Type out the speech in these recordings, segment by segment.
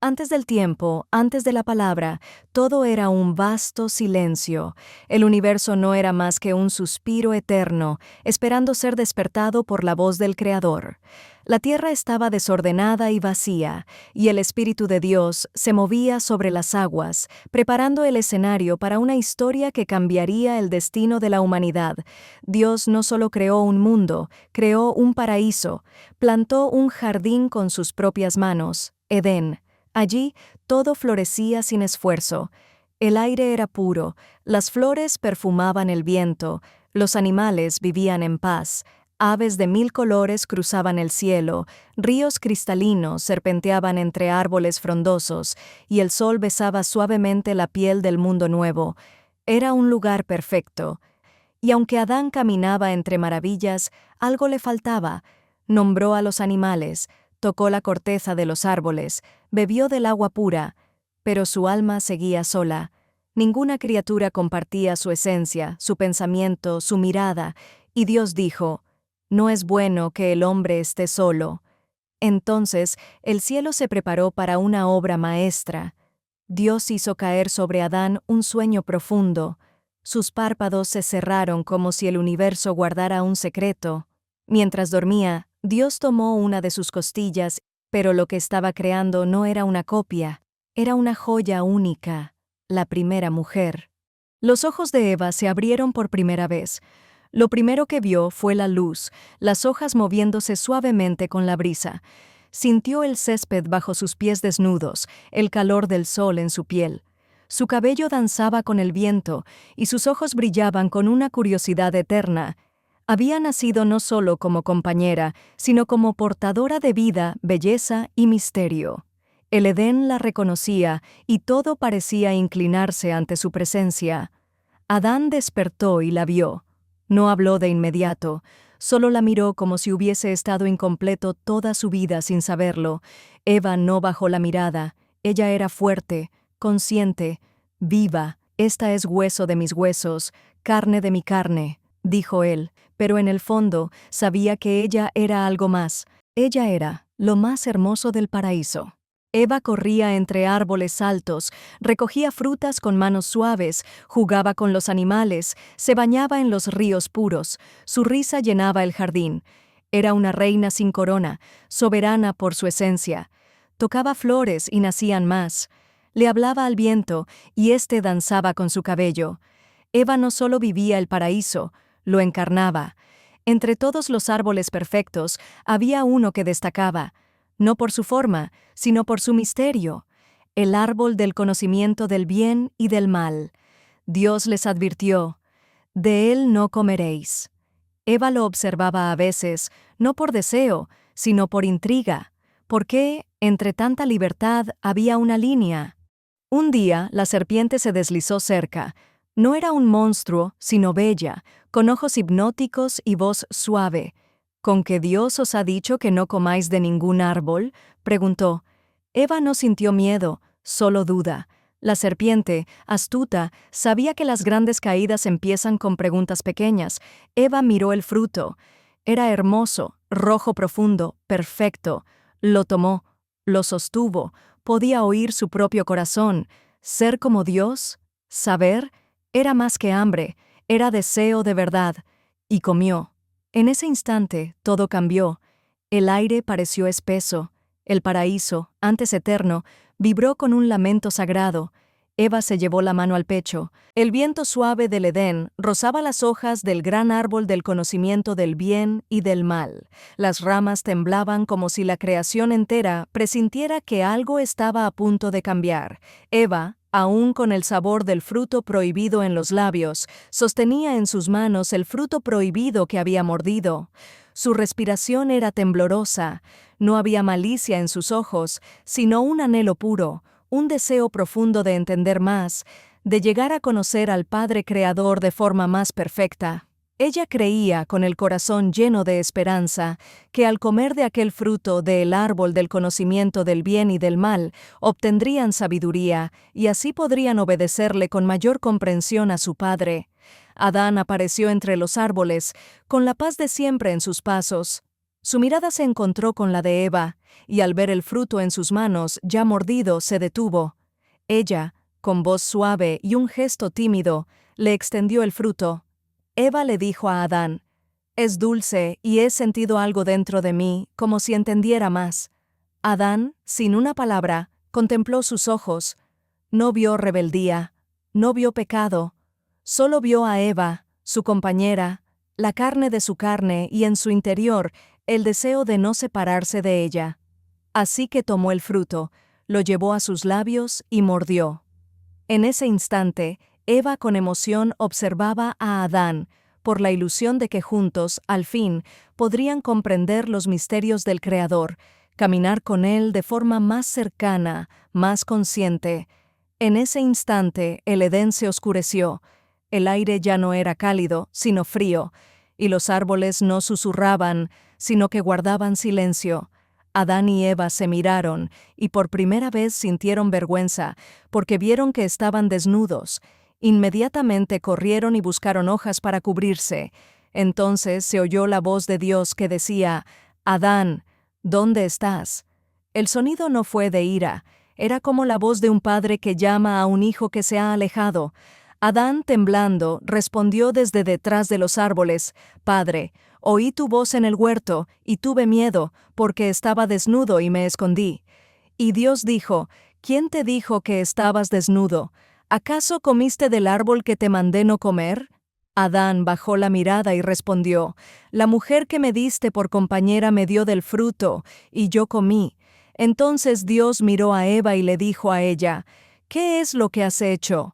Antes del tiempo, antes de la palabra, todo era un vasto silencio. El universo no era más que un suspiro eterno, esperando ser despertado por la voz del Creador. La tierra estaba desordenada y vacía, y el Espíritu de Dios se movía sobre las aguas, preparando el escenario para una historia que cambiaría el destino de la humanidad. Dios no solo creó un mundo, creó un paraíso, plantó un jardín con sus propias manos, Edén. Allí todo florecía sin esfuerzo. El aire era puro, las flores perfumaban el viento, los animales vivían en paz, aves de 1000 colores cruzaban el cielo, ríos cristalinos serpenteaban entre árboles frondosos, y el sol besaba suavemente la piel del mundo nuevo. Era un lugar perfecto. Y aunque Adán caminaba entre maravillas, algo le faltaba. Nombró a los animales, tocó la corteza de los árboles, bebió del agua pura, pero su alma seguía sola. Ninguna criatura compartía su esencia, su pensamiento, su mirada, y Dios dijo: «No es bueno que el hombre esté solo». Entonces el cielo se preparó para una obra maestra. Dios hizo caer sobre Adán un sueño profundo. Sus párpados se cerraron como si el universo guardara un secreto. Mientras dormía, Dios tomó una de sus costillas, pero lo que estaba creando no era una copia, era una joya única, la primera mujer. Los ojos de Eva se abrieron por primera vez. Lo primero que vio fue la luz, las hojas moviéndose suavemente con la brisa. Sintió el césped bajo sus pies desnudos, el calor del sol en su piel. Su cabello danzaba con el viento, y sus ojos brillaban con una curiosidad eterna. Había nacido no solo como compañera, sino como portadora de vida, belleza y misterio. El Edén la reconocía, y todo parecía inclinarse ante su presencia. Adán despertó y la vio. No habló de inmediato, solo la miró como si hubiese estado incompleto toda su vida sin saberlo. Eva no bajó la mirada. Ella era fuerte, consciente, viva. «Esta es hueso de mis huesos, carne de mi carne», dijo él, pero en el fondo sabía que ella era algo más. Ella era lo más hermoso del paraíso. Eva corría entre árboles altos, recogía frutas con manos suaves, jugaba con los animales, se bañaba en los ríos puros, su risa llenaba el jardín. Era una reina sin corona, soberana por su esencia. Tocaba flores y nacían más. Le hablaba al viento, y éste danzaba con su cabello. Eva no solo vivía el paraíso, lo encarnaba. Entre todos los árboles perfectos había uno que destacaba, no por su forma, sino por su misterio, el árbol del conocimiento del bien y del mal. Dios les advirtió: «De él no comeréis». Eva lo observaba a veces, no por deseo, sino por intriga. ¿Por qué, entre tanta libertad, había una línea? Un día, la serpiente se deslizó cerca. No era un monstruo, sino bella, con ojos hipnóticos y voz suave. «¿Con que Dios os ha dicho que no comáis de ningún árbol?», preguntó. Eva no sintió miedo, solo duda. La serpiente, astuta, sabía que las grandes caídas empiezan con preguntas pequeñas. Eva miró el fruto. Era hermoso, rojo profundo, perfecto. Lo tomó, lo sostuvo, podía oír su propio corazón. Ser como Dios, saber, era más que hambre, era deseo de verdad. Y comió. En ese instante todo cambió. El aire pareció espeso. El paraíso, antes eterno, vibró con un lamento sagrado. Eva se llevó la mano al pecho. El viento suave del Edén rozaba las hojas del gran árbol del conocimiento del bien y del mal. Las ramas temblaban como si la creación entera presintiera que algo estaba a punto de cambiar. Eva, aún con el sabor del fruto prohibido en los labios, sostenía en sus manos el fruto prohibido que había mordido. Su respiración era temblorosa. No había malicia en sus ojos, sino un anhelo puro, un deseo profundo de entender más, de llegar a conocer al Padre Creador de forma más perfecta. Ella creía, con el corazón lleno de esperanza, que al comer de aquel fruto del árbol del conocimiento del bien y del mal, obtendrían sabiduría, y así podrían obedecerle con mayor comprensión a su Padre. Adán apareció entre los árboles, con la paz de siempre en sus pasos. Su mirada se encontró con la de Eva, y al ver el fruto en sus manos, ya mordido, se detuvo. Ella, con voz suave y un gesto tímido, le extendió el fruto. Eva le dijo a Adán: «Es dulce y he sentido algo dentro de mí, como si entendiera más». Adán, sin una palabra, contempló sus ojos. No vio rebeldía, no vio pecado, solo vio a Eva, su compañera, la carne de su carne y en su interior el deseo de no separarse de ella. Así que tomó el fruto, lo llevó a sus labios y mordió. En ese instante, Eva con emoción observaba a Adán, por la ilusión de que juntos, al fin, podrían comprender los misterios del Creador, caminar con él de forma más cercana, más consciente. En ese instante, el Edén se oscureció. El aire ya no era cálido, sino frío, y los árboles no susurraban, sino que guardaban silencio. Adán y Eva se miraron, y por primera vez sintieron vergüenza, porque vieron que estaban desnudos. Inmediatamente corrieron y buscaron hojas para cubrirse. Entonces se oyó la voz de Dios que decía: «Adán, ¿dónde estás?». El sonido no fue de ira, era como la voz de un padre que llama a un hijo que se ha alejado. Adán, temblando, respondió desde detrás de los árboles: «Padre, oí tu voz en el huerto, y tuve miedo, porque estaba desnudo y me escondí». Y Dios dijo: «¿Quién te dijo que estabas desnudo? ¿Acaso comiste del árbol que te mandé no comer?». Adán bajó la mirada y respondió: «La mujer que me diste por compañera me dio del fruto, y yo comí». Entonces Dios miró a Eva y le dijo a ella: «¿Qué es lo que has hecho?».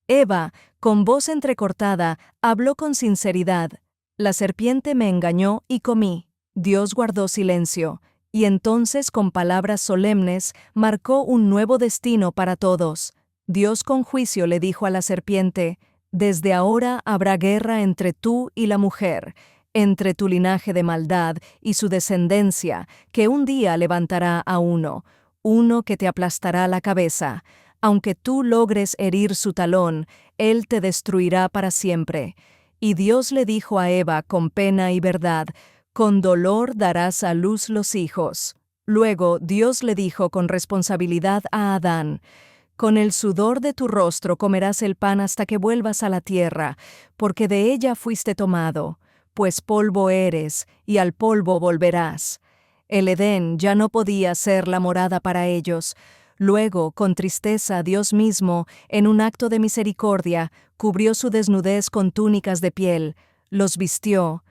Eva, con voz entrecortada, habló con sinceridad: «La serpiente me engañó y comí». Dios guardó silencio, y entonces con palabras solemnes marcó un nuevo destino para todos. Dios con juicio le dijo a la serpiente: «Desde ahora habrá guerra entre tú y la mujer, entre tu linaje de maldad y su descendencia, que un día levantará a uno que te aplastará la cabeza. Aunque tú logres herir su talón, él te destruirá para siempre». Y Dios le dijo a Eva con pena y verdad: «Con dolor darás a luz los hijos». Luego Dios le dijo con responsabilidad a Adán: «Con el sudor de tu rostro comerás el pan hasta que vuelvas a la tierra, porque de ella fuiste tomado, pues polvo eres, y al polvo volverás». El Edén ya no podía ser la morada para ellos. Luego, con tristeza, Dios mismo, en un acto de misericordia, cubrió su desnudez con túnicas de piel, los vistió.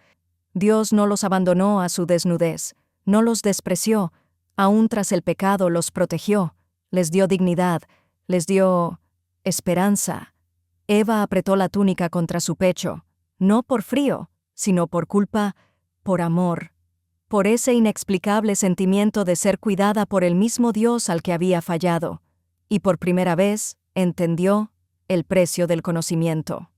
Dios no los abandonó a su desnudez, no los despreció, aún tras el pecado los protegió, les dio dignidad, les dio esperanza. Eva apretó la túnica contra su pecho, no por frío, sino por culpa, por amor, por ese inexplicable sentimiento de ser cuidada por el mismo Dios al que había fallado, y por primera vez entendió el precio del conocimiento.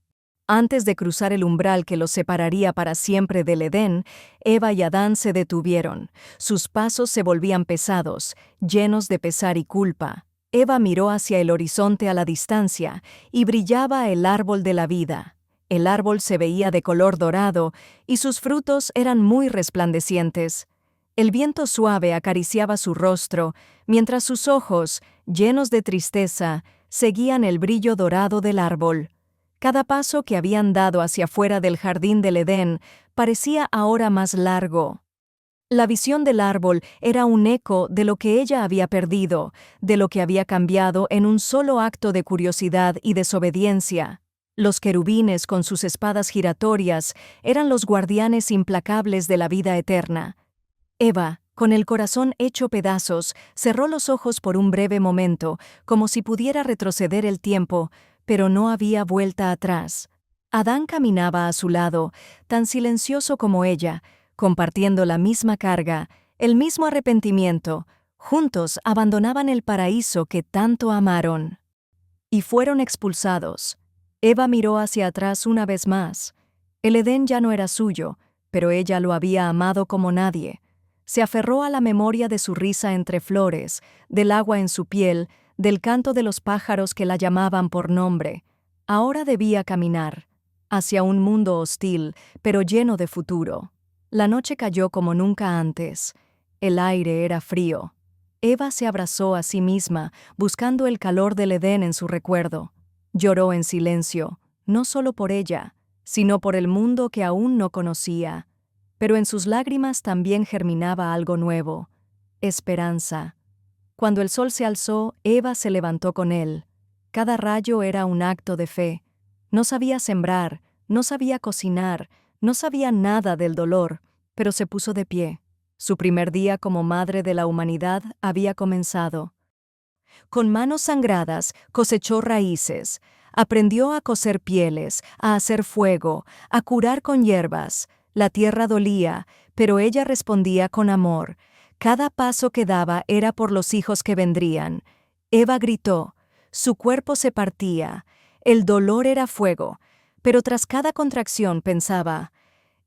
Antes de cruzar el umbral que los separaría para siempre del Edén, Eva y Adán se detuvieron. Sus pasos se volvían pesados, llenos de pesar y culpa. Eva miró hacia el horizonte a la distancia, y brillaba el árbol de la vida. El árbol se veía de color dorado, y sus frutos eran muy resplandecientes. El viento suave acariciaba su rostro, mientras sus ojos, llenos de tristeza, seguían el brillo dorado del árbol. Cada paso que habían dado hacia afuera del jardín del Edén parecía ahora más largo. La visión del árbol era un eco de lo que ella había perdido, de lo que había cambiado en un solo acto de curiosidad y desobediencia. Los querubines con sus espadas giratorias eran los guardianes implacables de la vida eterna. Eva, con el corazón hecho pedazos, cerró los ojos por un breve momento, como si pudiera retroceder el tiempo, pero no había vuelta atrás. Adán caminaba a su lado, tan silencioso como ella, compartiendo la misma carga, el mismo arrepentimiento. Juntos abandonaban el paraíso que tanto amaron. Y fueron expulsados. Eva miró hacia atrás una vez más. El Edén ya no era suyo, pero ella lo había amado como nadie. Se aferró a la memoria de su risa entre flores, del agua en su piel, del canto de los pájaros que la llamaban por nombre. Ahora debía caminar hacia un mundo hostil, pero lleno de futuro. La noche cayó como nunca antes. El aire era frío. Eva se abrazó a sí misma, buscando el calor del Edén en su recuerdo. Lloró en silencio, no solo por ella, sino por el mundo que aún no conocía. Pero en sus lágrimas también germinaba algo nuevo: esperanza. Cuando el sol se alzó, Eva se levantó con él. Cada rayo era un acto de fe. No sabía sembrar, no sabía cocinar, no sabía nada del dolor, pero se puso de pie. Su primer día como madre de la humanidad había comenzado. Con manos sangradas cosechó raíces, aprendió a coser pieles, a hacer fuego, a curar con hierbas. La tierra dolía, pero ella respondía con amor. Cada paso que daba era por los hijos que vendrían. Eva gritó, su cuerpo se partía, el dolor era fuego, pero tras cada contracción pensaba,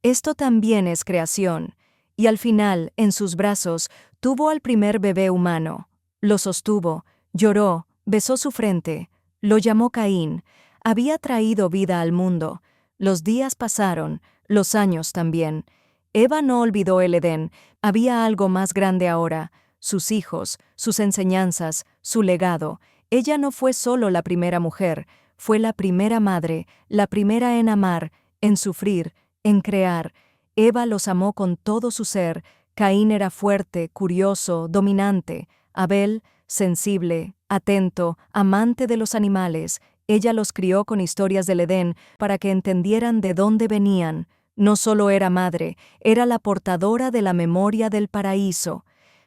esto también es creación, y al final, en sus brazos, tuvo al primer bebé humano. Lo sostuvo, lloró, besó su frente, lo llamó Caín. Había traído vida al mundo. Los días pasaron, los años también. Eva no olvidó el Edén, había algo más grande ahora: sus hijos, sus enseñanzas, su legado. Ella no fue solo la primera mujer, fue la primera madre, la primera en amar, en sufrir, en crear. Eva los amó con todo su ser. Caín era fuerte, curioso, dominante. Abel, sensible, atento, amante de los animales. Ella los crió con historias del Edén para que entendieran de dónde venían. No solo era madre, era la portadora de la memoria del paraíso.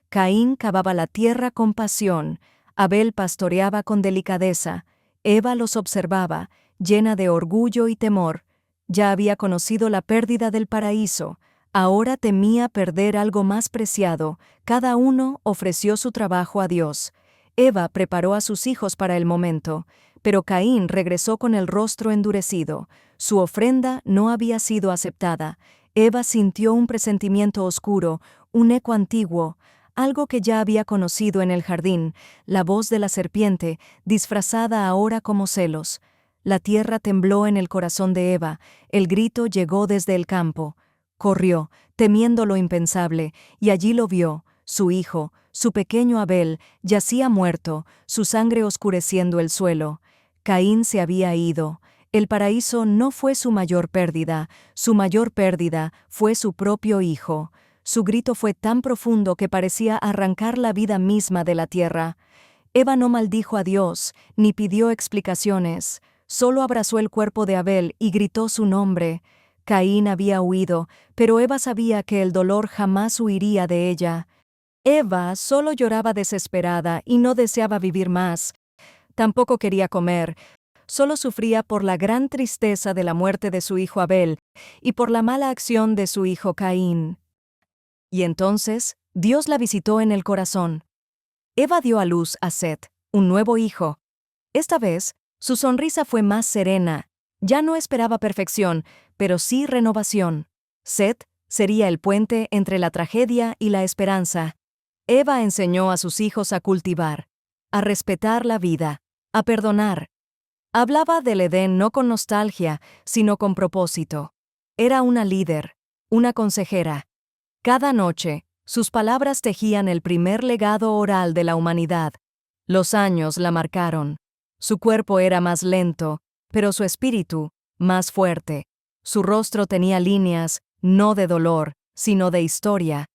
Caín cavaba la tierra con pasión. Abel pastoreaba con delicadeza. Eva los observaba, llena de orgullo y temor. Ya había conocido la pérdida del paraíso. Ahora temía perder algo más preciado. Cada uno ofreció su trabajo a Dios. Eva preparó a sus hijos para el momento, pero Caín regresó con el rostro endurecido. Su ofrenda no había sido aceptada. Eva sintió un presentimiento oscuro, un eco antiguo, algo que ya había conocido en el jardín, la voz de la serpiente, disfrazada ahora como celos. La tierra tembló en el corazón de Eva, el grito llegó desde el campo. Corrió, temiendo lo impensable, y allí lo vio, su hijo, su pequeño Abel, yacía muerto, su sangre oscureciendo el suelo. Caín se había ido. El paraíso no fue su mayor pérdida fue su propio hijo. Su grito fue tan profundo que parecía arrancar la vida misma de la tierra. Eva no maldijo a Dios, ni pidió explicaciones. Solo abrazó el cuerpo de Abel y gritó su nombre. Caín había huido, pero Eva sabía que el dolor jamás huiría de ella. Eva solo lloraba desesperada y no deseaba vivir más. Tampoco quería comer. Solo sufría por la gran tristeza de la muerte de su hijo Abel y por la mala acción de su hijo Caín. Y entonces, Dios la visitó en el corazón. Eva dio a luz a Set, un nuevo hijo. Esta vez, su sonrisa fue más serena. Ya no esperaba perfección, pero sí renovación. Set sería el puente entre la tragedia y la esperanza. Eva enseñó a sus hijos a cultivar, a respetar la vida, a perdonar. Hablaba del Edén no con nostalgia, sino con propósito. Era una líder, una consejera. Cada noche, sus palabras tejían el primer legado oral de la humanidad. Los años la marcaron. Su cuerpo era más lento, pero su espíritu, más fuerte. Su rostro tenía líneas, no de dolor, sino de historia.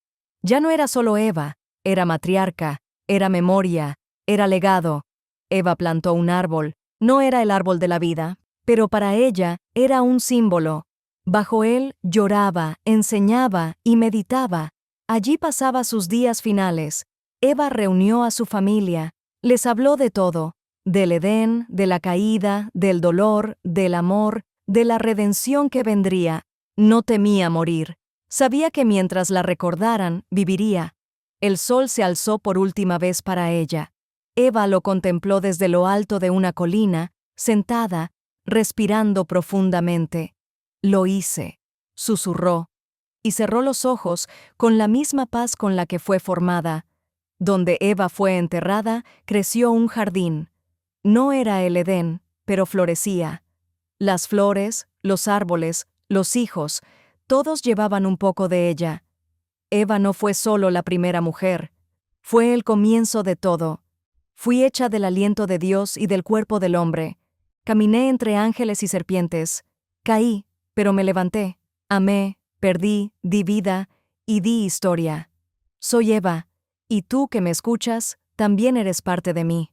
Ya no era solo Eva, era matriarca, era memoria, era legado. Eva plantó un árbol, no era el árbol de la vida, pero para ella era un símbolo. Bajo él lloraba, enseñaba y meditaba. Allí pasaba sus días finales. Eva reunió a su familia, les habló de todo, del Edén, de la caída, del dolor, del amor, de la redención que vendría. No temía morir. Sabía que mientras la recordaran, viviría. El sol se alzó por última vez para ella. Eva lo contempló desde lo alto de una colina, sentada, respirando profundamente. Lo hice, susurró, y cerró los ojos con la misma paz con la que fue formada. Donde Eva fue enterrada, creció un jardín. No era el Edén, pero florecía. Las flores, los árboles, los hijos, Todos llevaban un poco de ella. Eva no fue solo la primera mujer, fue el comienzo de todo. Fui hecha del aliento de Dios y del cuerpo del hombre. Caminé entre ángeles y serpientes. Caí, pero me levanté. Amé, perdí, di vida y di historia. Soy Eva, y tú que me escuchas, también eres parte de mí.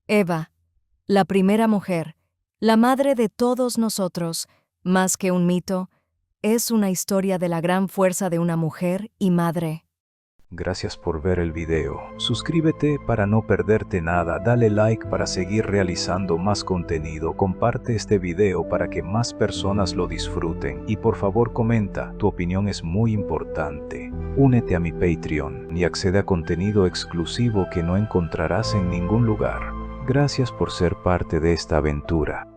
Eva, la primera mujer, la madre de todos nosotros, más que un mito, es una historia de la gran fuerza de una mujer y madre. Gracias por ver el video. Suscríbete para no perderte nada, dale like para seguir realizando más contenido, comparte este video para que más personas lo disfruten y por favor comenta, tu opinión es muy importante. Únete a mi Patreon y accede a contenido exclusivo que no encontrarás en ningún lugar. Gracias por ser parte de esta aventura.